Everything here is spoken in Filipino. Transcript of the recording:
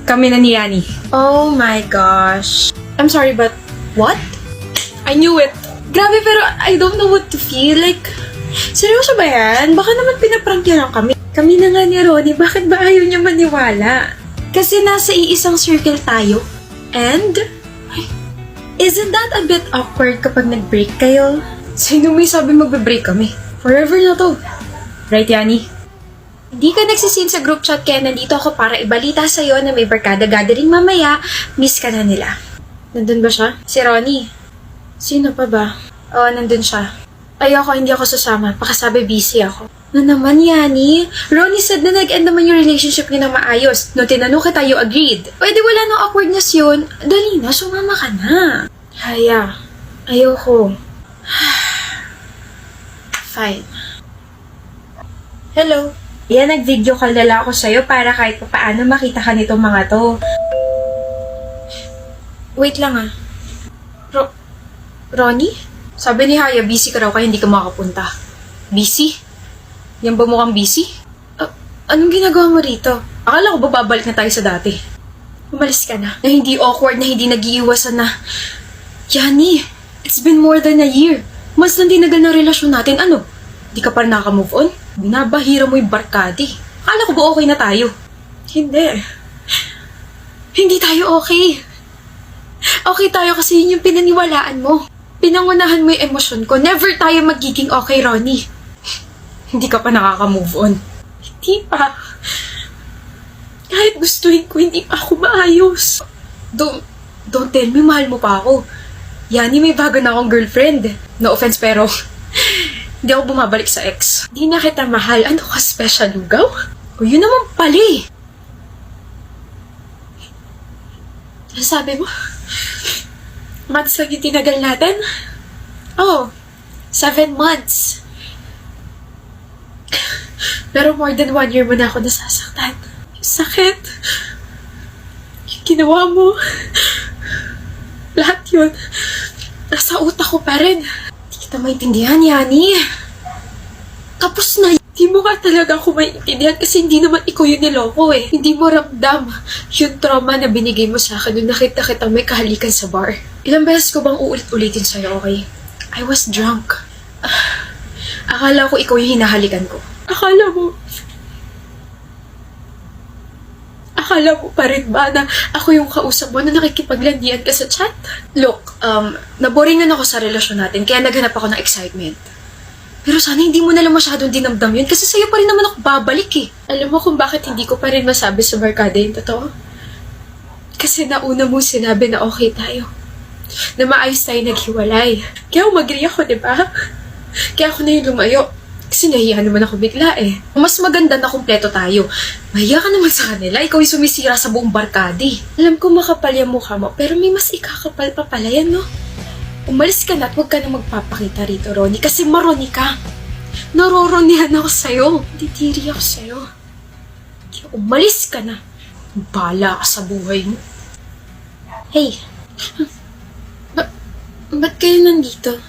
Kami na ni Yani. Oh my gosh. I'm sorry, but What? I knew it. Grabe, pero I don't know what to feel. Like, seryoso ba yan? Baka naman pinaprank niya lang kami. Kami na nga ni Ronnie, bakit ba ayaw niya maniwala? Kasi nasa iisang circle tayo. And, isn't that a bit awkward kapag nag-break kayo? Sino may sabi magbe-break kami? Forever na to. Right, Yani? Hindi ka nagsisin sa group chat kaya nandito ako para ibalita sa'yo na may barkada gathering mamaya, miss ka na nila. Nandun ba siya? Si Ronnie. Sino pa ba? Oo, nandun siya. Ayoko, hindi ako sasama. Pakasabi busy ako. Na naman, Yani? Ronnie said na nag-end naman yung relationship niyo na maayos. No, tinanong kita, you agreed. Pwede wala nang awkwardness yun. Dali na, sumama ka na. Haya. Ayoko. Fine. Hello. Yan, nag-video call na lang ako sa'yo para kahit paano makita ka nitong mga to. Wait lang ah. Ronnie? Sabi ni Haya, busy ka raw kaya hindi ka makapunta. Busy? Yan ba mukhang busy? Anong ginagawa mo rito? Akala ko ba babalik na tayo sa dati? Umalis ka na. Na hindi awkward, na hindi nag-iiwasan na... Yani, it's been more than a year. Mas nandinagal na relasyon natin. Ano? Di ka pa rin naka-move on? Binabahira mo yung barkadi. Akala ko ba okay na tayo? Hindi. Hindi tayo okay. Okay tayo kasi yun yung pinaniwalaan mo. Pinangunahan mo yung emosyon ko. Never tayo magiging okay, Ronnie. Hindi ka pa nakaka-move on. Hindi pa. Kahit gustuhin ko, hindi pa ako maayos. Don't tell me, mahal mo pa ako. Yani, may bago na akong girlfriend. No offense, pero hindi ako bumabalik sa ex. Di na kita mahal. Ano ka, special lugaw? O yun naman pala eh. Ano sabi mo? Months lang yung tinagal natin? Oh, 7 months. Pero more than 1 year mo na ako nasasaktan. Yung sakit. Yung ginawa mo. Lahat yun. Nasa utak ko pa rin. Hindi kita maintindihan, Yani. Tapos na. Hindi mo nga talaga ako maintindihan kasi hindi naman ikaw yung niloko eh. Hindi mo ramdam yung trauma na binigay mo sa akin nung nakita kita may kahalikan sa bar. Ilang beses ko bang uulit-ulitin sa'yo, okay? I was drunk. Akala ko ikaw yung hinahalikan ko. Akala mo pa rin ba na ako yung kausap mo na nakikipaglandian ka sa chat? Look, naboringan ako sa relasyon natin kaya naghanap ako ng excitement. Pero sana hindi mo nalang masyadong dinamdam yun kasi sa'yo pa rin naman ako babalik eh. Alam mo kung bakit hindi ko pa rin masabi sa barkada yung totoo? Kasi nauna mo sinabi na okay tayo. Na maayos tayo naghiwalay. Kaya umagri ako, diba? Kaya ako na yung lumayo. Kasi nahiya naman ako bigla eh. Mas maganda na kumpleto tayo. Mahiya ka naman sa kanila. Ikaw yung sumisira sa buong barkadi. Alam ko makapal yung mukha mo, pero may mas ikakapal pa pala yan, no? Umalis ka na at huwag ka na magpapakita rito, Ronnie, kasi maroni ka. Naroronihan ako sa'yo. Titiri ako sa'yo. Kaya umalis ka na. Bala ka sa buhay mo. Hey, ba't kayo nandito?